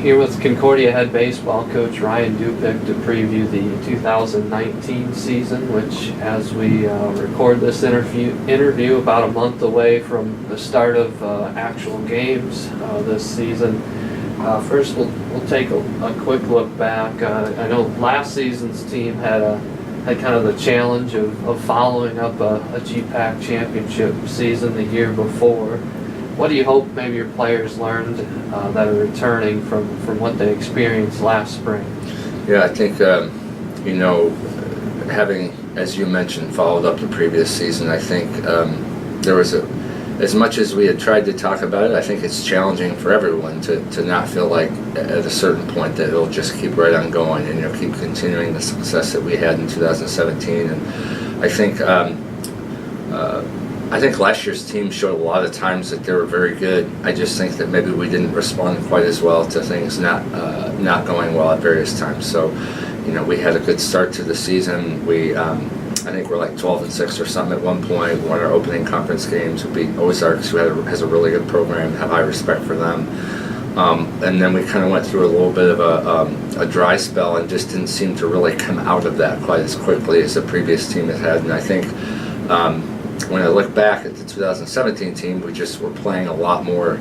here with Concordia head baseball coach Ryan Dupic to preview the 2019 season, which, as we record this interview about a month away from the start of actual games this season. First, we'll take a quick look back. I know last season's team had kind of the challenge of following up a GPAC championship season the year before. What do you hope maybe your players learned that are returning from what they experienced last spring? Yeah, I think, having, as you mentioned, followed up the previous season, I think there was as much as we had tried to talk about it, I think it's challenging for everyone to not feel like at a certain point that it'll just keep right on going and keep continuing the success that we had in 2017. And I think last year's team showed a lot of times that they were very good. I just think that maybe we didn't respond quite as well to things not going well at various times. So, we had a good start to the season. I think we're like 12-6 or something at one point. We won our opening conference games. We beat Ozarks, who has a really good program. Have high respect for them. And then we kind of went through a little bit of a dry spell and just didn't seem to really come out of that quite as quickly as the previous team had. And I think when I look back at the 2017 team, we just were playing a lot more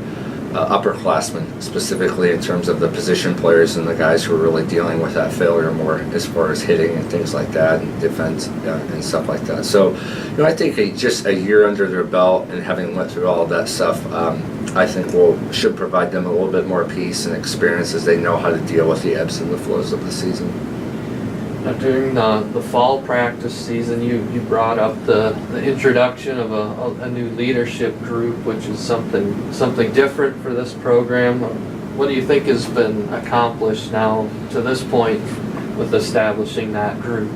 upperclassmen, specifically in terms of the position players and the guys who were really dealing with that failure more as far as hitting and things like that and defense and stuff like that. So, I think just a year under their belt and having went through all of that stuff, I think should provide them a little bit more peace and experience as they know how to deal with the ebbs and the flows of the season. Now, during the fall practice season, you brought up the introduction of a new leadership group, which is something different for this program. What do you think has been accomplished now to this point with establishing that group?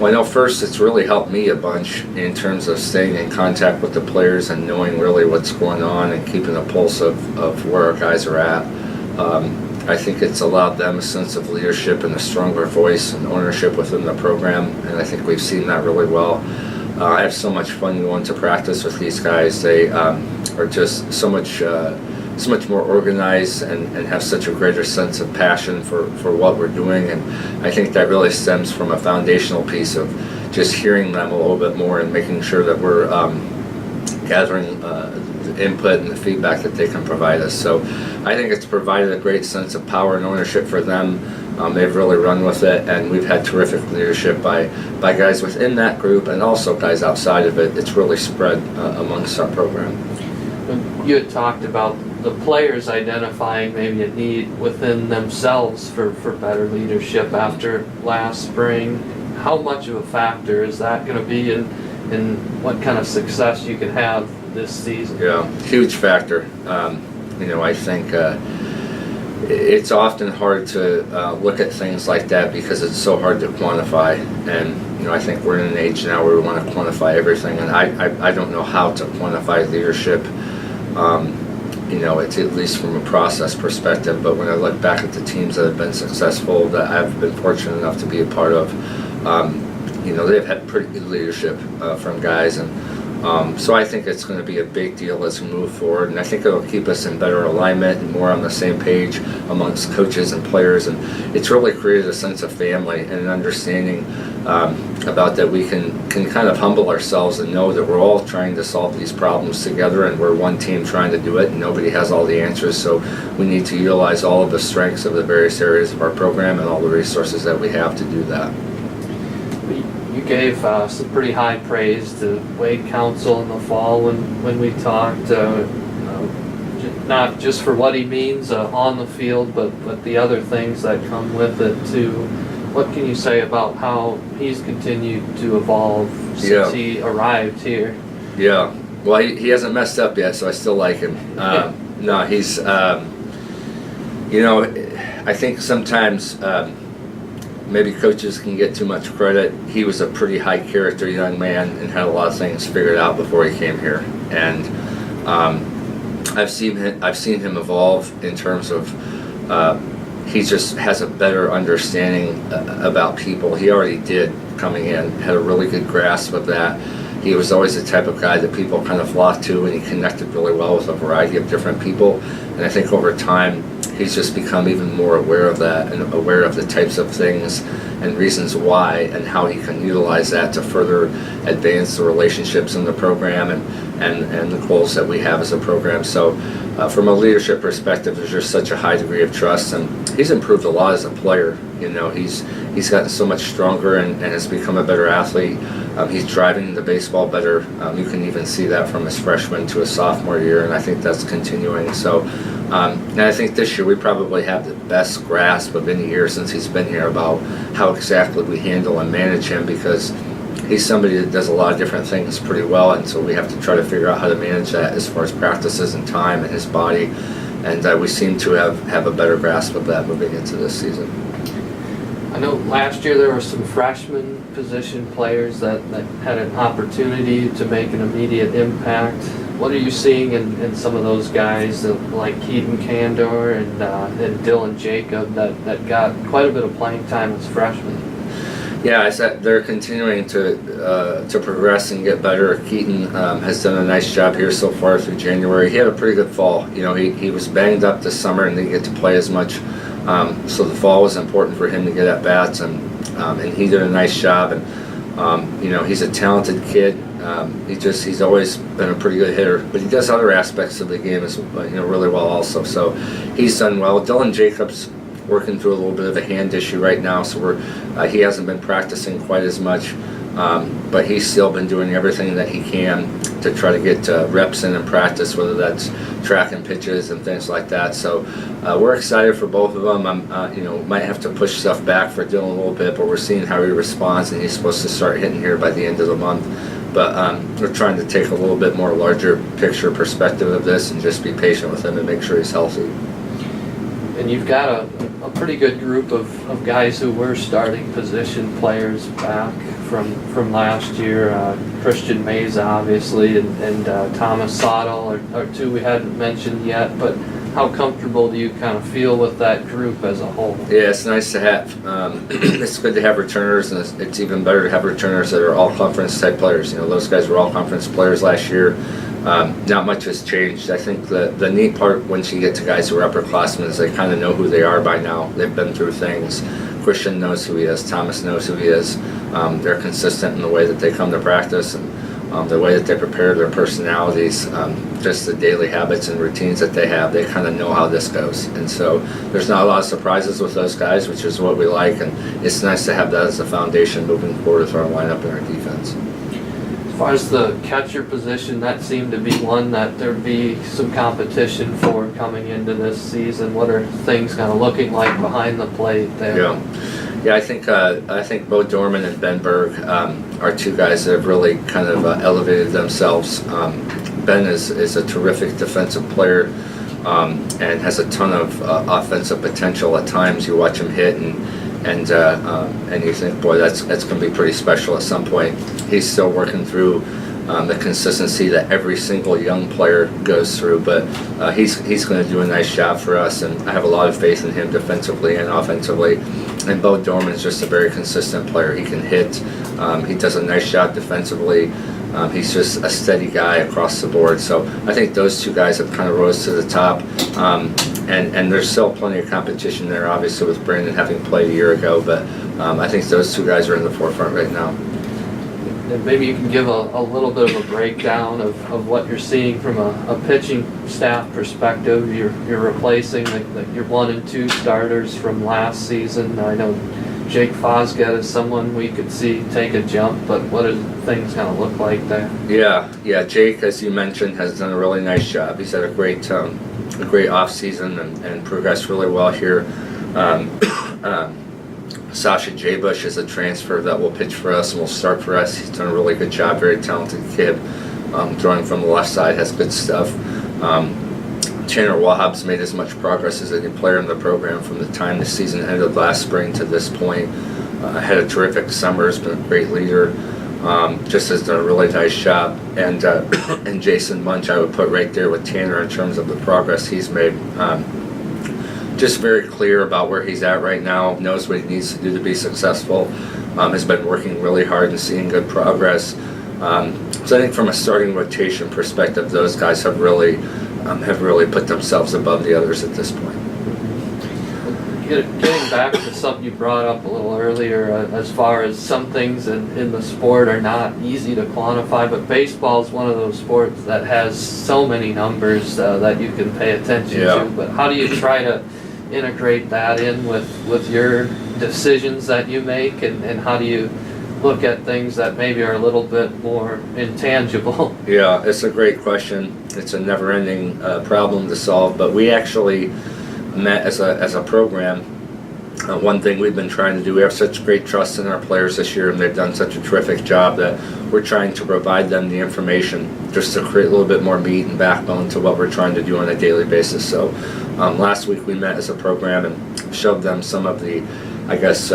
Well, I know first it's really helped me a bunch in terms of staying in contact with the players and knowing really what's going on and keeping a pulse of where our guys are at. I think it's allowed them a sense of leadership and a stronger voice and ownership within the program, and I think we've seen that really well. I have so much fun going to practice with these guys. They are just so much more organized and have such a greater sense of passion for what we're doing, and I think that really stems from a foundational piece of just hearing them a little bit more and making sure that we're gathering the input and the feedback that they can provide us. So I think it's provided a great sense of power and ownership for them. They've really run with it, and we've had terrific leadership by guys within that group and also guys outside of it. It's really spread amongst our program. You had talked about the players identifying maybe a need within themselves for better leadership after last spring. How much of a factor is that going to be in what kind of success you can have this season? Yeah, huge factor. I think it's often hard to look at things like that because it's so hard to quantify. And I think we're in an age now where we want to quantify everything, and I don't know how to quantify leadership. It's at least from a process perspective. But when I look back at the teams that have been successful that I've been fortunate enough to be a part of, they've had pretty good leadership from guys, and so I think it's going to be a big deal as we move forward, and I think it'll keep us in better alignment and more on the same page amongst coaches and players, and it's really created a sense of family and an understanding about that we can kind of humble ourselves and know that we're all trying to solve these problems together, and we're one team trying to do it, and nobody has all the answers, so we need to utilize all of the strengths of the various areas of our program and all the resources that we have to do that. You gave some pretty high praise to Wade Council in the fall when we talked, not just for what he means on the field, but the other things that come with it too. What can you say about how he's continued to evolve since he arrived here? Yeah, well, he hasn't messed up yet, so I still like him. No, he's, I think sometimes maybe coaches can get too much credit. He was a pretty high character young man and had a lot of things figured out before he came here. And I've seen him evolve in terms of he just has a better understanding about people. He already did coming in, had a really good grasp of that. he was always the type of guy that people kind of flocked to, and he connected really well with a variety of different people. And I think over time, he's just become even more aware of that and aware of the types of things and reasons why and how he can utilize that to further advance the relationships in the program and the goals that we have as a program. So from a leadership perspective, there's just such a high degree of trust, and he's improved a lot as a player. You know, he's gotten so much stronger and has become a better athlete. He's driving the baseball better. You can even see that from his freshman to his sophomore year, and I think that's continuing. So, and I think this year we probably have the best grasp of any year since he's been here about how exactly we handle and manage him, because he's somebody that does a lot of different things pretty well, and so we have to try to figure out how to manage that as far as practices and time and his body, and we seem to have a better grasp of that moving into this season. I know last year there were some freshman position players that had an opportunity to make an immediate impact. What are you seeing in some of those guys like Keaton Candor and Dylan Jacob that got quite a bit of playing time as freshmen? Yeah, I said they're continuing to progress and get better. Keaton has done a nice job here so far through January. He had a pretty good fall. You know, he was banged up this summer and didn't get to play as much. So the fall was important for him to get at bats, and he did a nice job. And you know, he's a talented kid. He's always been a pretty good hitter, but he does other aspects of the game as really well also. So he's done well. Dylan Jacobs working through a little bit of a hand issue right now, so he hasn't been practicing quite as much, but he's still been doing everything that he can to try to get reps in and practice, whether that's track and pitches and things like that. So we're excited for both of them. Might have to push stuff back for Dylan a little bit, but we're seeing how he responds, and he's supposed to start hitting here by the end of the month. But we're trying to take a little bit more larger picture perspective of this and just be patient with him and make sure he's healthy. And you've got a pretty good group of guys who were starting position players back from last year. Christian Meza, obviously, and Thomas Sottle are two we hadn't mentioned yet. But how comfortable do you kind of feel with that group as a whole? Yeah, it's nice to have. It's good to have returners, and it's even better to have returners that are all-conference type players. You know, those guys were all-conference players last year. Not much has changed. I think the neat part once you get to guys who are upperclassmen is they kind of know who they are by now. They've been through things. Christian knows who he is. Thomas knows who he is. They're consistent in the way that they come to practice and the way that they prepare, their personalities, just the daily habits and routines that they have. They kind of know how this goes. And so there's not a lot of surprises with those guys, which is what we like. And it's nice to have that as a foundation moving forward with our lineup and our defense. As far as the catcher position, that seemed to be one that there'd be some competition for coming into this season. What are things kind of looking like behind the plate there? Yeah, I think Bo Dorman and Ben Berg are two guys that have really kind of elevated themselves. Ben is a terrific defensive player and has a ton of offensive potential. At times, you watch him hit and you think, boy, that's going to be pretty special at some point. He's still working through the consistency that every single young player goes through, but he's going to do a nice job for us, and I have a lot of faith in him defensively and offensively. And Bo Dorman's just a very consistent player. He can hit. He does a nice job defensively. He's just a steady guy across the board. So I think those two guys have kind of rose to the top. And there's still plenty of competition there, obviously, with Brandon having played a year ago. But I think those two guys are in the forefront right now. And maybe you can give a little bit of a breakdown of what you're seeing from a pitching staff perspective. You're replacing your 1 and 2 starters from last season. I know Jake Fosgett is someone we could see take a jump, but what do things kind of look like there? Yeah. Jake, as you mentioned, has done a really nice job. He's had a great off season and progressed really well here. Sasha Jabush is a transfer that will pitch for us and will start for us. He's done a really good job, very talented kid. Throwing from the left side, has good stuff. Tanner Wahab's made as much progress as any player in the program from the time the season ended last spring to this point. Had a terrific summer, has been a great leader. Just has done a really nice job. And Jason Munch I would put right there with Tanner in terms of the progress he's made. Just very clear about where he's at right now, knows what he needs to do to be successful, has been working really hard and seeing good progress. So I think from a starting rotation perspective, those guys have really put themselves above the others at this point. Getting back to something you brought up a little earlier, as far as some things in the sport are not easy to quantify, but baseball is one of those sports that has so many numbers that you can pay attention Yeah. to. But how do you try to integrate that in with your decisions that you make, and how do you look at things that maybe are a little bit more intangible? Yeah, it's a great question. It's a never-ending problem to solve, but we actually met as a program. One thing we've been trying to do, we have such great trust in our players this year, and they've done such a terrific job that we're trying to provide them the information just to create a little bit more meat and backbone to what we're trying to do on a daily basis. So last week we met as a program and showed them some of the, I guess,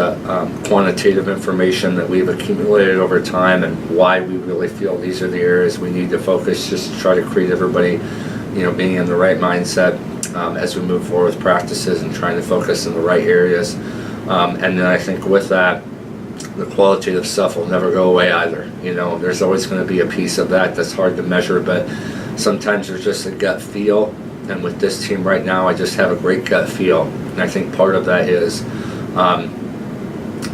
quantitative information that we've accumulated over time and why we really feel these are the areas we need to focus, just to try to create everybody, being in the right mindset as we move forward with practices and trying to focus in the right areas. And then I think with that, the qualitative stuff will never go away either. There's always going to be a piece of that that's hard to measure, but sometimes there's just a gut feel. And with this team right now, I just have a great gut feel. And I think part of that is,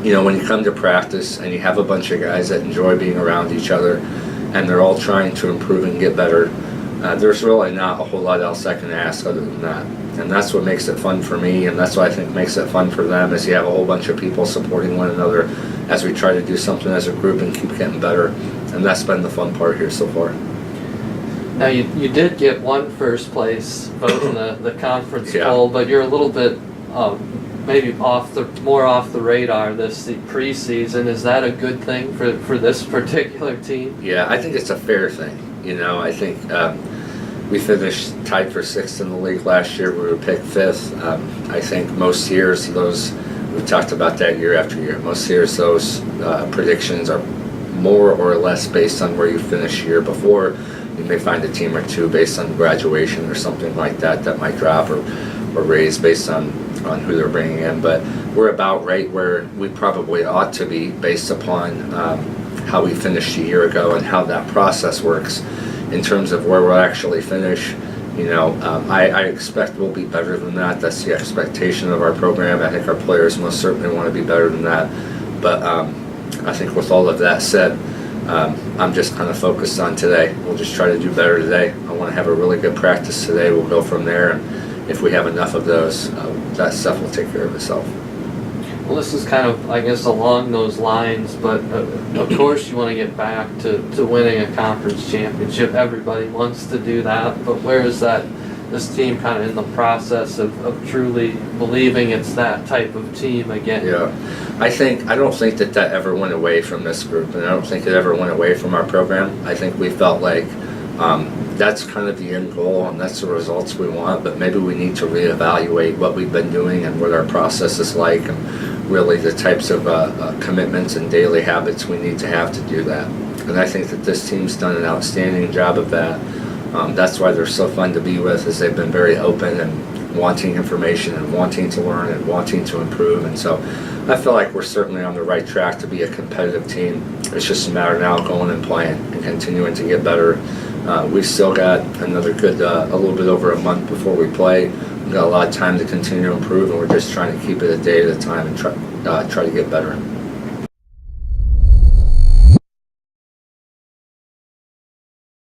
when you come to practice and you have a bunch of guys that enjoy being around each other and they're all trying to improve and get better, there's really not a whole lot else I can ask other than that. And that's what makes it fun for me, and that's what I think makes it fun for them, is you have a whole bunch of people supporting one another as we try to do something as a group and keep getting better. And that's been the fun part here so far. Now, you did get one first place vote in the conference Yeah. poll, but you're a little bit maybe more off the radar this preseason. Is that a good thing for this particular team? Yeah, I think it's a fair thing. I think we finished tied for 6th in the league last year. We were picked 5th. I think most years we've talked about that year after year. Most years those predictions are more or less based on where you finished year before. You may find a team or two based on graduation or something like that might drop or raise based on who they're bringing in. But we're about right where we probably ought to be based upon how we finished a year ago and how that process works in terms of where we'll actually finish. I expect we'll be better than that. That's the expectation of our program. I think our players most certainly want to be better than that. But I think with all of that said, I'm just kind of focused on today. We'll just try to do better today. I want to have a really good practice today. We'll go from there, and if we have enough of those, that stuff will take care of itself. Well, this is kind of, I guess, along those lines, but of course you want to get back to winning a conference championship. Everybody wants to do that, but where is this team kind of in the process of truly believing it's that type of team again? Yeah, I don't think that ever went away from this group, and I don't think it ever went away from our program. I think we felt like that's kind of the end goal, and that's the results we want, but maybe we need to reevaluate what we've been doing and what our process is like, and really the types of commitments and daily habits we need to have to do that. And I think that this team's done an outstanding job of that. That's why they're so fun to be with, is they've been very open and wanting information and wanting to learn and wanting to improve. And so I feel like we're certainly on the right track to be a competitive team. It's just a matter now of going and playing and continuing to get better. We've still got another good, a little bit over a month before we play. We've got a lot of time to continue to improve, and we're just trying to keep it a day at a time and try to get better.